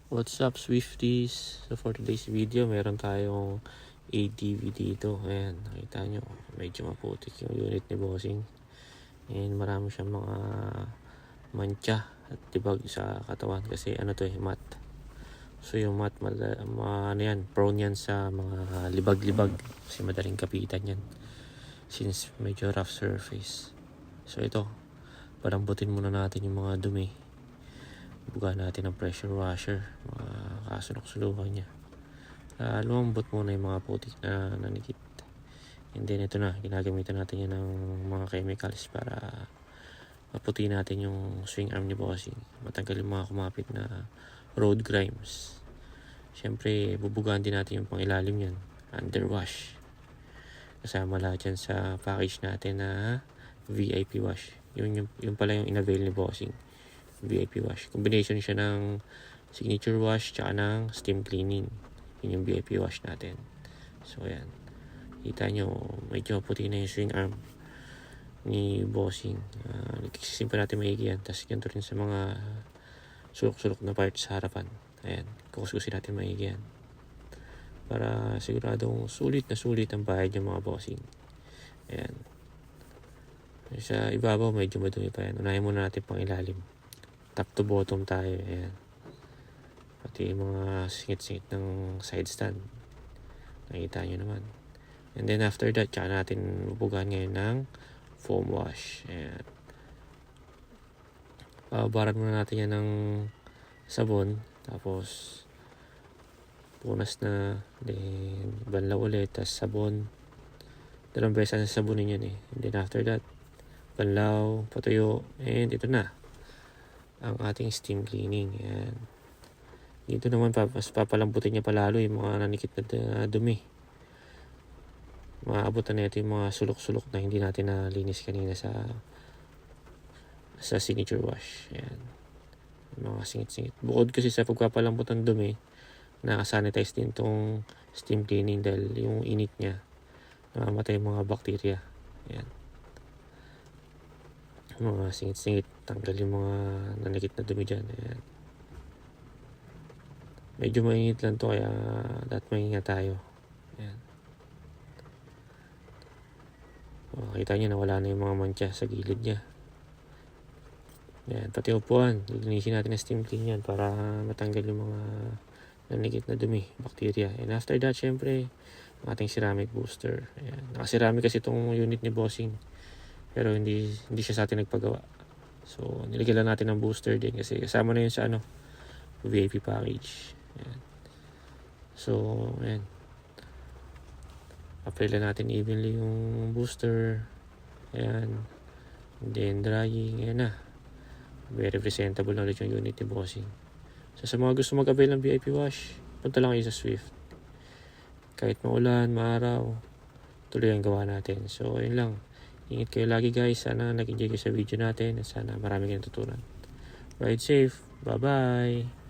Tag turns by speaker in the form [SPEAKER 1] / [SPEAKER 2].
[SPEAKER 1] What's up, Swifties? So for today's video, meron tayong ATV dito. Ayan, nakita nyo, medyo maputik yung unit ni Bossing. And marami siyang mga mancha at tibag sa katawan kasi ano to matte. So yung matte, ano yan, prone yan sa mga libag-libag kasi madaling kapitan yan since medyo rough surface. So ito, palambutin muna natin yung mga dumi. Buga natin ng pressure washer, mga kasunok-sulukan niya. Lumambot muna yung mga putik na nanikit. And then ito na, ginagamitan natin yan ng mga chemicals para maputi natin yung swing arm ni Bossing. Matanggal yung mga kumapit na road grimes. Siyempre, bubugaan din natin yung pangilalim yan, underwash. Kasama lahat yan sa package natin na VIP wash. Yun pala yung in-avail ni Bossing. VIP wash. Combination siya ng signature wash tsaka ng steam cleaning. Yun yung VIP wash natin. So ayan. Kita nyo, medyo puti na yung swing arm ni Bossing. Nagkikisim pa natin maigi yan. Tapos ganito rin sa mga sulok-sulok na parts sa harapan. Ayan. Kukuskusin natin maigi yan. Para siguradong sulit na sulit ang bayad ng mga Bossing. Ayan. Sa ibabaw, medyo madumi pa yan. Unahin muna natin pang ilalim. Top to bottom tayo. Ayan. Pati yung mga singit-singit ng side stand. Nakita nyo naman. And then after that, tsaka natin bubugan ngayon ng foam wash. Ayan. Babaran muna natin yan ng sabon. Tapos punas na. Then banlaw ulit. Tapos sabon. Dalawang beses na sabunin yan eh. And then after that, banlaw, patuyo. And ito na ang ating steam cleaning. Ayan. Dito naman papalambutin niya palalo yung mga nanikit na dumi. Maabutan na ito yung mga sulok-sulok na hindi natin nalinis kanina sa signature wash. Ayan. Yung mga singit-singit. Bukod kasi sa pagpapalambot ng dumi, nakasanitize din tong steam cleaning dahil yung init niya namamatay yung mga bacteria. Ayan. Mga singit-singit, tanggal yung mga nanikit na dumi dyan. Ayan. Medyo mainit lang to kaya dapat maingat tayo. Ayan. Kita nyo nawala na yung mga mancha sa gilid nya. Ayan. Pati upuan, lilinisin natin na steam clean yan para matanggal yung mga nanikit na dumi, bacteria. And after that, syempre ang ating ceramic booster. Ayan. Naka-ceramic kasi itong unit ni Bossing. Pero hindi siya sa atin nagpagawa. So, nilagyan lang natin ng booster din kasi kasama na yun sa VIP package. Ayan. So, ayan. Apply lang natin evenly yung booster. Ayan. And then, drying. Ayan na. Very presentable na ulit yung unit ni Bossing. So, sa mga gusto mag-avail ng VIP wash, punta lang kayo sa Swift. Kahit maulan, maaraw, tuloy ang gawa natin. So, ayun lang. Ingat kayo lagi guys. Sana nag-enjoy kayo sa video natin. At sana marami kayong natutunan. Ride safe. Bye-bye.